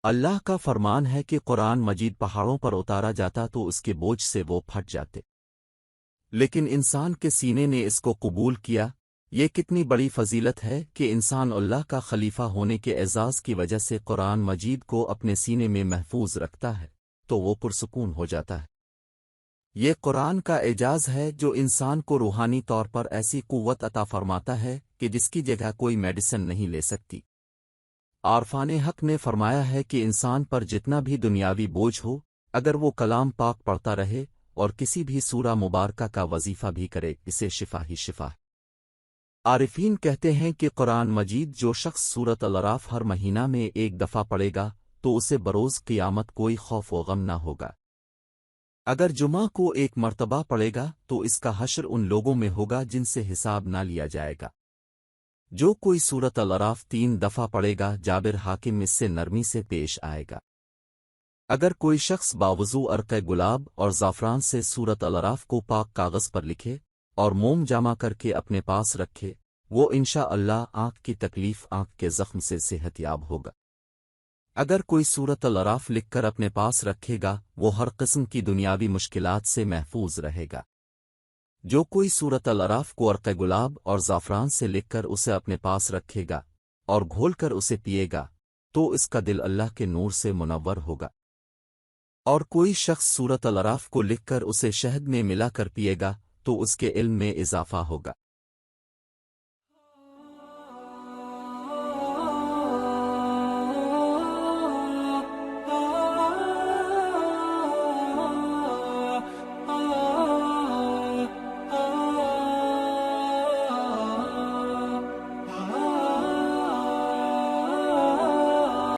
اللہ کا فرمان ہے کہ قرآن مجید پہاڑوں پر اتارا جاتا تو اس کے بوجھ سے وہ پھٹ جاتے، لیکن انسان کے سینے نے اس کو قبول کیا۔ یہ کتنی بڑی فضیلت ہے کہ انسان اللہ کا خلیفہ ہونے کے اعزاز کی وجہ سے قرآن مجید کو اپنے سینے میں محفوظ رکھتا ہے تو وہ پرسکون ہو جاتا ہے۔ یہ قرآن کا اعجاز ہے جو انسان کو روحانی طور پر ایسی قوت عطا فرماتا ہے کہ جس کی جگہ کوئی میڈیسن نہیں لے سکتی۔ عارفان حق نے فرمایا ہے کہ انسان پر جتنا بھی دنیاوی بوجھ ہو، اگر وہ کلام پاک پڑھتا رہے اور کسی بھی سورہ مبارکہ کا وظیفہ بھی کرے، اسے شفا ہی شفا ہے۔ عارفین کہتے ہیں کہ قرآن مجید جو شخص سورۃ الاعراف ہر مہینہ میں ایک دفعہ پڑھے گا تو اسے بروز قیامت کوئی خوف و غم نہ ہوگا۔ اگر جمعہ کو ایک مرتبہ پڑھے گا تو اس کا حشر ان لوگوں میں ہوگا جن سے حساب نہ لیا جائے گا۔ جو کوئی سورۃ الاعراف 3 دفعہ پڑھے گا، جابر حاکم اس سے نرمی سے پیش آئے گا۔ اگر کوئی شخص باوضو عرق گلاب اور زعفران سے سورۃ الاعراف کو پاک کاغذ پر لکھے اور موم جمع کر کے اپنے پاس رکھے، وہ انشاءاللہ آنکھ کی تکلیف، آنکھ کے زخم سے صحت یاب ہوگا۔ اگر کوئی سورۃ الاعراف لکھ کر اپنے پاس رکھے گا، وہ ہر قسم کی دنیاوی مشکلات سے محفوظ رہے گا۔ جو کوئی سورۃ الاعراف کو عرق گلاب اور زعفران سے لکھ کر اسے اپنے پاس رکھے گا اور گھول کر اسے پیے گا تو اس کا دل اللہ کے نور سے منور ہوگا۔ اور کوئی شخص سورۃ الاعراف کو لکھ کر اسے شہد میں ملا کر پیے گا تو اس کے علم میں اضافہ ہوگا۔